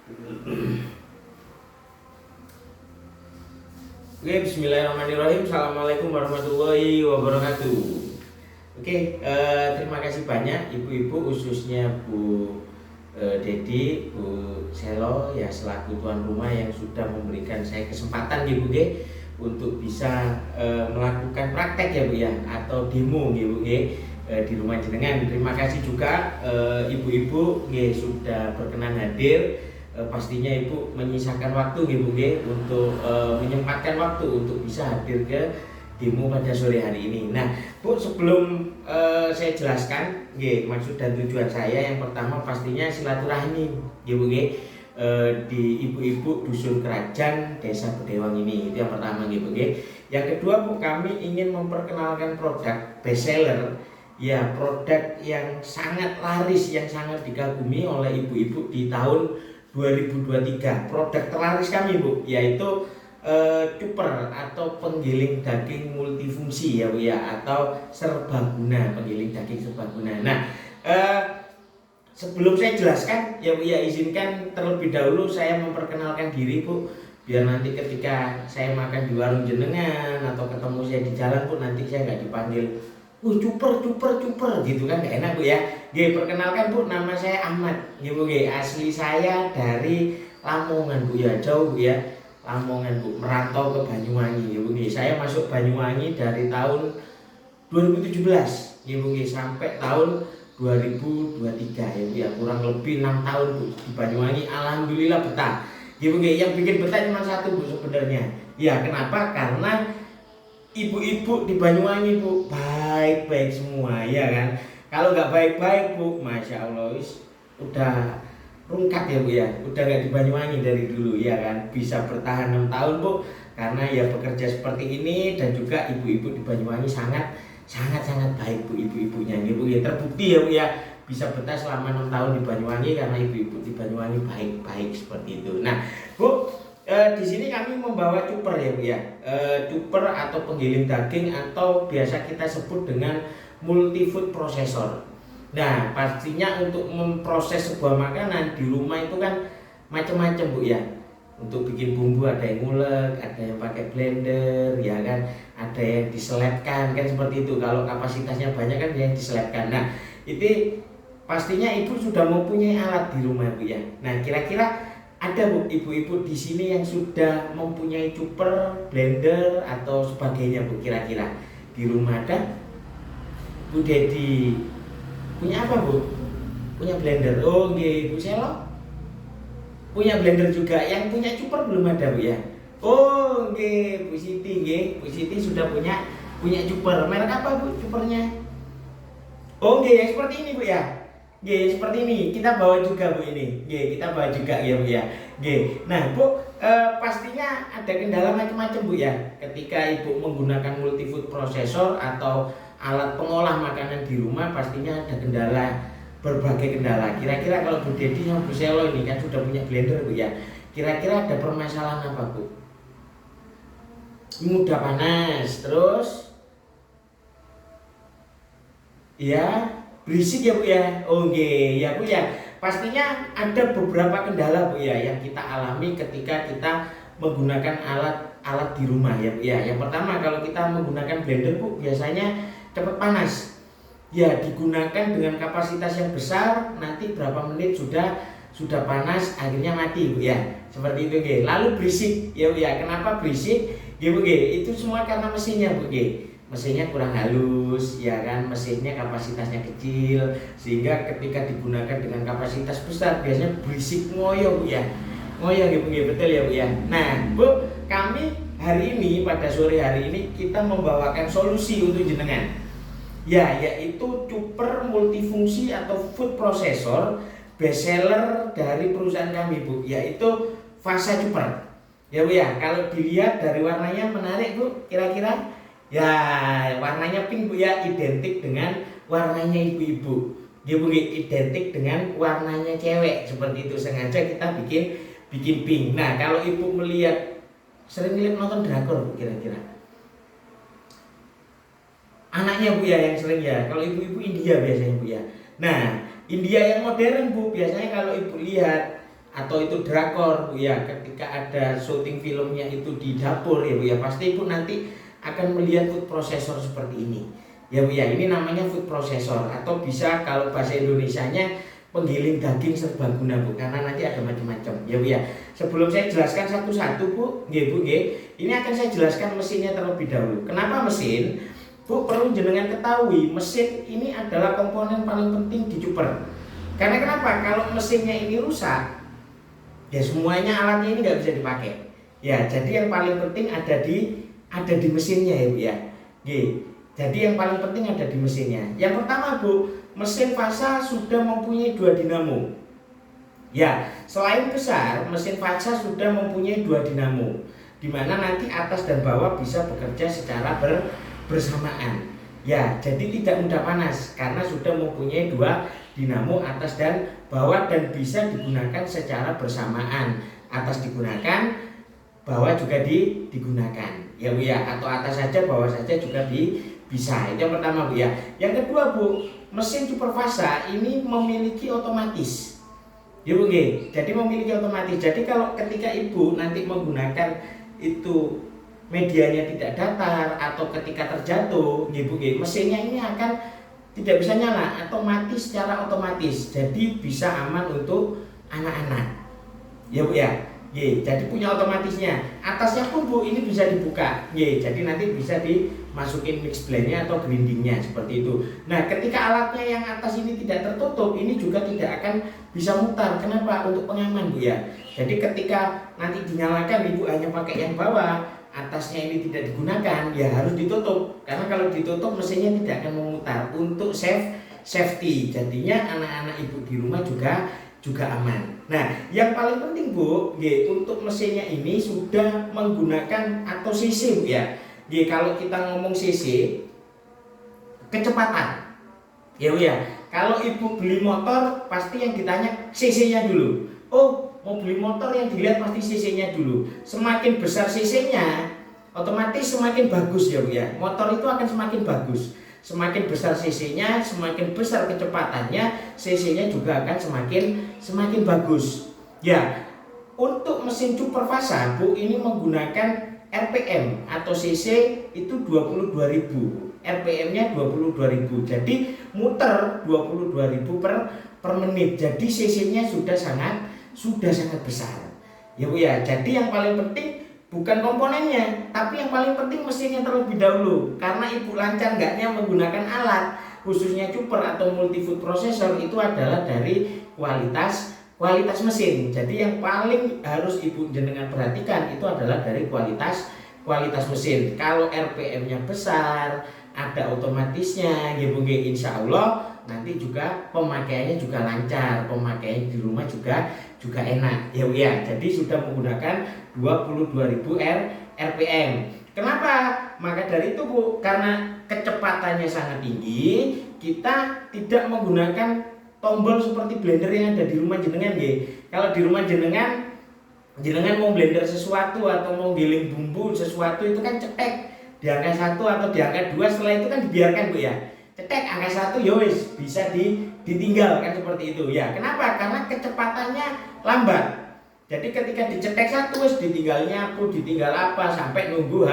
Oke, bismillahirrahmanirrahim. Assalamualaikum warahmatullahi wabarakatuh. Oke, terima kasih banyak ibu-ibu, khususnya Bu Dedi, Bu Selo ya, selaku tuan rumah yang sudah memberikan saya kesempatan Bu untuk bisa melakukan praktek ya Bu ya, atau demo Bu di rumah jenengan. Terima kasih juga ibu-ibu sudah berkenan hadir. Pastinya Ibu menyisakan waktu Bu untuk menyempatkan waktu untuk bisa hadir ke demo pada sore hari ini. Nah Bu, sebelum saya jelaskan maksud dan tujuan saya, yang pertama pastinya silaturahmi Bu di ibu-ibu dusun Kerajaan Desa Bedewang ini. Itu yang pertama Bu. Yang kedua Bu, kami ingin memperkenalkan produk bestseller ya, produk yang sangat laris, yang sangat dikagumi oleh ibu-ibu di tahun 2023. Produk terlaris kami Bu, yaitu cuper atau penggiling daging multifungsi ya Bu ya, atau serbaguna, penggiling daging serbaguna. Nah sebelum saya jelaskan ya Bu ya, izinkan terlebih dahulu saya memperkenalkan diri Bu, biar nanti ketika saya makan di warung jenengan atau ketemu saya di jalan Bu, nanti saya nggak dipanggil cuper gitu kan, gak enak Bu ya. Perkenalkan Bu, nama saya Ahmad Bu. Asli saya dari Lamongan Bu ya, jauh Bu ya, Lamongan Bu, merantau ke Banyuwangi Bu. Saya masuk Banyuwangi dari tahun 2017 Bu sampai tahun 2023 ya Bu ya, kurang lebih 6 tahun Bu di Banyuwangi. Alhamdulillah betah Bu. Yang bikin betah cuma satu Bu sebenarnya. Ya kenapa? Karena ibu-ibu di Banyuwangi Bu baik-baik semua ya kan. Kalau nggak baik-baik Bu, Masya Allah udah rungkat ya Bu ya, udah nggak di Banyuwangi dari dulu ya kan. Bisa bertahan 6 tahun Bu, karena ya bekerja seperti ini, dan juga ibu-ibu di Banyuwangi sangat baik Bu, ibu-ibunya Bu ya. Terbukti ya Bu ya, bisa betah selama 6 tahun di Banyuwangi karena ibu-ibu di Banyuwangi baik-baik seperti itu. Nah Bu, di sini kami membawa cuper ya Bu ya, cuper atau penggiling daging, atau biasa kita sebut dengan multifood processor. Nah pastinya untuk memproses sebuah makanan di rumah itu kan macam-macam Bu ya. Untuk bikin bumbu ada yang ngulek, ada yang pakai blender ya kan, ada yang diselepkan kan, seperti itu. Kalau kapasitasnya banyak kan yang diselepkan. Nah itu pastinya ibu sudah mempunyai alat di rumah Bu ya. Nah kira-kira ada Bu ibu-ibu di sini yang sudah mempunyai cuper, blender atau sebagainya Bu, kira-kira di rumah ada? Bu Dedi punya apa Bu? Punya blender. Oh nggih, Bu Selo punya blender juga. Yang punya cuper belum ada Bu ya? Oh nggih, Bu Siti nggih, Bu Siti sudah punya cuper. Merek apa Bu cupernya? Oh nggih, yang seperti ini Bu ya. Seperti ini kita bawa juga Bu ini. Kita bawa juga ya Bu ya. Nah Bu, pastinya ada kendala macam-macam Bu ya, ketika Ibu menggunakan multifood processor atau alat pengolah makanan di rumah. Pastinya ada kendala, berbagai kendala. Kira-kira kalau Bu Dedi sama Bu Selo ini kan sudah punya blender Bu ya, kira-kira ada permasalahan apa Bu? Mudah panas, terus ya berisik ya Bu ya. Oh nggih ya Bu ya. Pastinya ada beberapa kendala Bu ya yang kita alami ketika kita menggunakan alat di rumah ya Bu ya. Yang pertama, kalau kita menggunakan blender Bu, biasanya cepat panas. Ya, digunakan dengan kapasitas yang besar, nanti berapa menit sudah panas, akhirnya mati Bu ya. Seperti itu nggih. Lalu berisik ya Bu ya. Kenapa berisik? Bu itu semua karena mesinnya Bu. Mesinnya kurang halus ya kan, mesinnya kapasitasnya kecil, sehingga ketika digunakan dengan kapasitas besar biasanya berisik ngoyo Bu ya. Ngoyo Bu, betul ya Bu ya. Nah Bu, kami hari ini, pada sore hari ini, kita membawakan solusi untuk jenengan ya, yaitu cuper multifungsi atau food processor bestseller dari perusahaan kami Bu, yaitu Fasa Cuper ya Bu ya. Kalau dilihat dari warnanya menarik Bu, kira-kira ya warnanya pink Bu ya, identik dengan warnanya ibu-ibu Bu, identik dengan warnanya cewek, seperti itu. Sengaja kita bikin pink. Nah kalau Ibu melihat, sering lihat nonton drakor Bu, kira-kira anaknya Bu ya yang sering ya. Kalau ibu-ibu India biasanya Bu ya. Nah India yang modern Bu, biasanya kalau Ibu lihat atau itu drakor Bu ya, ketika ada syuting filmnya itu di dapur ya Bu ya, pasti Ibu nanti akan melihat food processor seperti ini ya Bu ya. Ini namanya food processor, atau bisa kalau bahasa Indonesianya penggiling daging serbaguna Bu, karena nanti ada macam-macam ya Bu ya. Sebelum saya jelaskan satu-satu Bu, nggih Bu nggih, ini akan saya jelaskan mesinnya terlebih dahulu. Kenapa mesin? Bu, perlu jenengan ketahui, mesin ini adalah komponen paling penting di chopper. Karena kenapa? Kalau mesinnya ini rusak, ya semuanya alatnya ini nggak bisa dipakai. Ya, jadi yang paling penting ada di mesinnya ya Bu ya. Jadi yang paling penting ada di mesinnya. Yang pertama Bu, mesin Fasa sudah mempunyai 2 dinamo. Ya, selain besar, mesin Fasa sudah mempunyai 2 dinamo, di mana nanti atas dan bawah bisa bekerja secara bersamaan. Ya, jadi tidak mudah panas karena sudah mempunyai 2 dinamo atas dan bawah, dan bisa digunakan secara bersamaan. Atas digunakan, bawah juga digunakan ya Bu ya, atau atas saja bawah saja juga bisa. Itu yang pertama Bu ya. Yang kedua Bu, mesin Super Fasa ini memiliki otomatis ya Bu nggih. Jadi memiliki otomatis. Jadi kalau ketika Ibu nanti menggunakan itu medianya tidak datar atau ketika terjatuh nggih Bu nggih, mesinnya ini akan tidak bisa nyala atau mati secara otomatis. Jadi bisa aman untuk anak-anak ya Bu ya. Jadi punya otomatisnya. Atasnya pun Bu ini bisa dibuka. Jadi nanti bisa dimasukin mix blendnya atau grindingnya seperti itu. Nah, ketika alatnya yang atas ini tidak tertutup, ini juga tidak akan bisa mutar. Kenapa? Untuk pengaman Bu ya. Jadi ketika nanti dinyalakan, Ibu hanya pakai yang bawah, atasnya ini tidak digunakan, ya harus ditutup. Karena kalau ditutup mesinnya tidak akan memutar. Untuk safety, jadinya anak-anak Ibu di rumah juga aman. Nah, yang paling penting Bu, untuk mesinnya ini sudah menggunakan atau cc Bu ya. Kalau kita ngomong cc, kecepatan ya Bu ya. Kalau Ibu beli motor, pasti yang ditanya cc-nya dulu. Oh, mau beli motor yang dilihat pasti cc-nya dulu. Semakin besar cc-nya, otomatis semakin bagus ya Bu ya. Motor itu akan semakin bagus. Semakin besar cc-nya, semakin besar kecepatannya, cc-nya juga akan semakin bagus. Ya, untuk mesin Super Fasa Bu ini menggunakan RPM atau cc itu 22.000, RPM-nya 22.000. Jadi muter 22.000 per menit. Jadi cc-nya sudah sangat besar. Ya Bu ya. Jadi yang paling penting bukan komponennya, tapi yang paling penting mesinnya terlebih dahulu. Karena Ibu lancar enggaknya menggunakan alat, khususnya chopper atau multi food processor, itu adalah dari kualitas mesin. Jadi yang paling harus Ibu jenengan perhatikan itu adalah dari kualitas mesin. Kalau RPM-nya besar, ada otomatisnya, ya Bu, insya Allah nanti juga pemakaiannya juga lancar, pemakaiannya di rumah juga enak ya Bu ya. Jadi sudah menggunakan 22.000 RPM. Kenapa? Maka dari itu Bu, karena kecepatannya sangat tinggi, kita tidak menggunakan tombol seperti blender yang ada di rumah jenengan ya. Kalau di rumah jenengan mau blender sesuatu atau mau giling bumbu sesuatu itu kan cetek di angka 1 atau di angka 2, setelah itu kan dibiarkan Bu ya. Cetek angka 1 ya wis bisa ditinggal kan seperti itu ya. Kenapa? Karena kecepatannya lambat. Jadi ketika dicetek 1 wis ditinggal nyapu, ditinggal apa sampai nunggu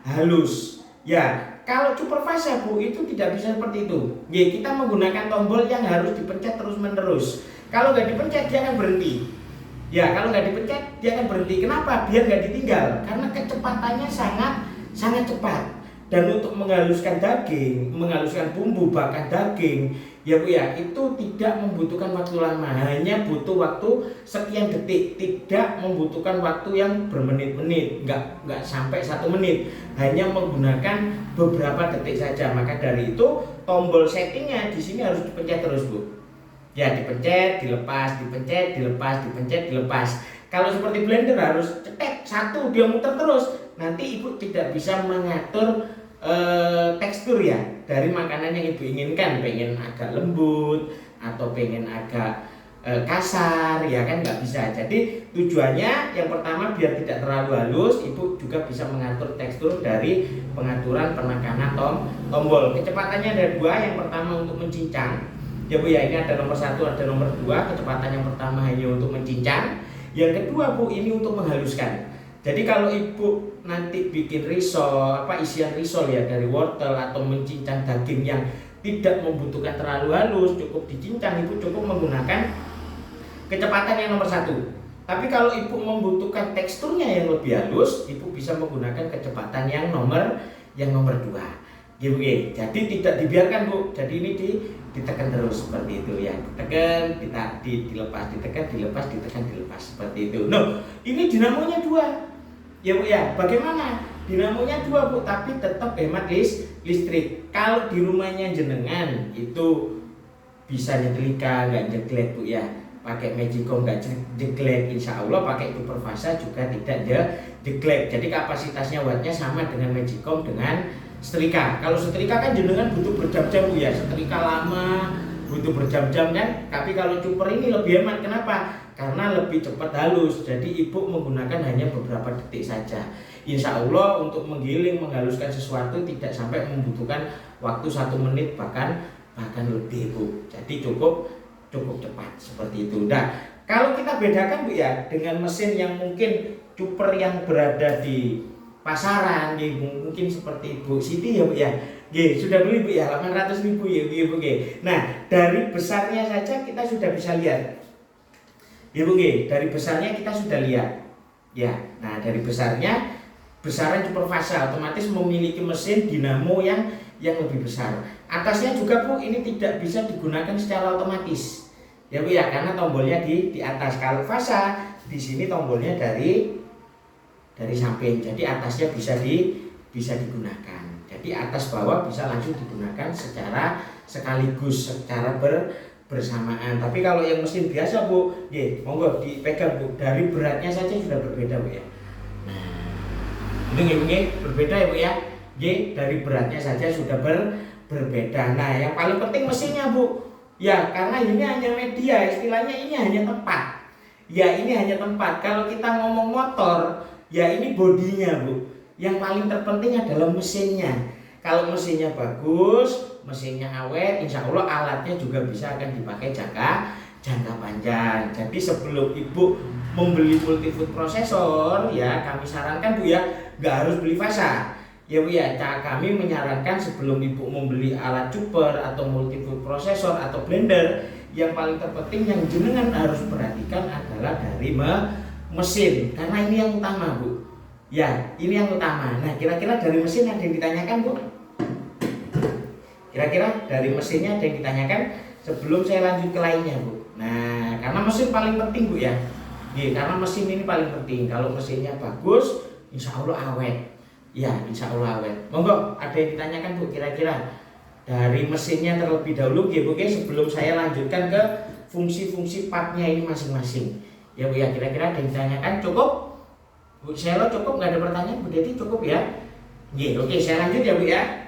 halus. Ya, kalau Super Fasa Bu itu tidak bisa seperti itu. Kita menggunakan tombol yang harus dipencet terus-menerus. Kalau nggak dipencet dia akan berhenti. Ya, kalau nggak dipencet dia akan berhenti. Kenapa? Biar nggak ditinggal. Karena kecepatannya sangat cepat. Dan untuk menghaluskan daging, menghaluskan bumbu, bahkan daging, ya Bu ya, itu tidak membutuhkan waktu lama, hanya butuh waktu sekian detik, tidak membutuhkan waktu yang bermenit-menit, nggak sampai 1 menit, hanya menggunakan beberapa detik saja. Maka dari itu tombol settingnya di sini harus dipencet terus Bu. Ya, dipencet, dilepas, dipencet, dilepas, dipencet, dilepas. Kalau seperti blender harus cetek 1, dia muter terus. Nanti Ibu tidak bisa mengatur tekstur ya dari makanan yang Ibu inginkan, pengen agak lembut atau pengen agak kasar ya kan, nggak bisa. Jadi tujuannya yang pertama biar tidak terlalu halus, Ibu juga bisa mengatur tekstur dari pengaturan penekanan tombol. Kecepatannya ada 2, yang pertama untuk mencincang ya Bu ya, ini ada nomor 1 ada nomor 2. Kecepatan yang pertama hanya untuk mencincang, Yang kedua Bu, ini untuk menghaluskan. Jadi kalau Ibu nanti bikin risol, isian risol ya dari wortel atau mencincang daging yang tidak membutuhkan terlalu halus, cukup dicincang, Ibu cukup menggunakan kecepatan yang nomor 1. Tapi kalau Ibu membutuhkan teksturnya yang lebih halus, Ibu bisa menggunakan kecepatan yang nomor 2. Gitu, jadi tidak dibiarkan Bu. Jadi ini ditekan terus seperti itu ya. Ditekan, dilepas, ditekan, dilepas, ditekan, dilepas seperti itu. No, ini dinamonya 2. Ya Bu ya, bagaimana? Dinamonya 2 Bu, tapi tetap hemat listrik. Kalau di rumahnya jenengan itu bisa nyetrika, nggak jeglek Bu ya. Pakai Magicom nggak jeglek, insya Allah pakai Superfasa juga tidak jeglek. Jadi kapasitasnya wattnya sama dengan Magicom dengan setrika. Kalau setrika kan jenengan butuh berjam-jam Bu ya, setrika lama butuh berjam-jam kan. Tapi kalau cuper ini lebih hemat. Kenapa? Karena lebih cepat halus. Jadi Ibu menggunakan hanya beberapa detik saja. Insya Allah untuk menggiling, menghaluskan sesuatu tidak sampai membutuhkan waktu 1 menit bahkan lebih Bu. Jadi cukup cepat seperti itu. Nah, kalau kita bedakan Bu ya dengan mesin yang mungkin cuper yang berada di pasaran, mungkin seperti Bu Siti ya Bu ya. Sudah beli Bu ya 800.000 ya Bu. Nah, dari besarnya saja kita sudah bisa lihat. Ya Bu, dari besarnya kita sudah lihat. Ya, nah dari besaran Superfasa otomatis memiliki mesin dinamo yang lebih besar. Atasnya juga Bu, ini tidak bisa digunakan secara otomatis. Ya Bu ya, karena tombolnya di atas. Kalau Fasa di sini tombolnya dari samping. Jadi atasnya bisa digunakan. Jadi atas bawah bisa langsung digunakan secara sekaligus, secara bersamaan. Tapi kalau yang mesin biasa Bu, monggo dipegang Bu. Dari beratnya saja sudah berbeda Bu ya. Nah, ini berbeda ya Bu ya. Dari beratnya saja sudah berbeda. Nah, yang paling penting mesinnya Bu. Ya, karena ini hanya media, istilahnya ini hanya tempat. Ya, ini hanya tempat. Kalau kita ngomong motor, ya ini bodinya Bu. Yang paling terpenting adalah mesinnya. Kalau mesinnya bagus, mesinnya awet, insya Allah alatnya juga bisa akan dipakai jangka panjang. Jadi sebelum Ibu membeli multifood processor, ya kami sarankan Bu ya, nggak harus beli Fasa. Ya Bu ya, kami menyarankan sebelum Ibu membeli alat cuper atau multifood processor atau blender, yang paling terpenting yang jenengan harus perhatikan adalah dari mesin, karena ini yang utama Bu. Ya, ini yang utama. Nah, kira-kira dari mesin ada yang ditanyakan Bu? Kira-kira dari mesinnya ada yang ditanyakan sebelum saya lanjut ke lainnya Bu. Nah, karena mesin paling penting Bu ya. Karena mesin ini paling penting. Kalau mesinnya bagus, insya Allah awet. Ya, insya Allah awet. Monggo, ada yang ditanyakan Bu kira-kira dari mesinnya terlebih dahulu Bu sebelum saya lanjutkan ke fungsi-fungsi partnya ini masing-masing. Ya Bu ya, kira-kira ada yang ditanyakan? Cukup? Bu Selo cukup, nggak ada pertanyaan? Bu Deti cukup ya? Oke, saya lanjut ya Bu ya.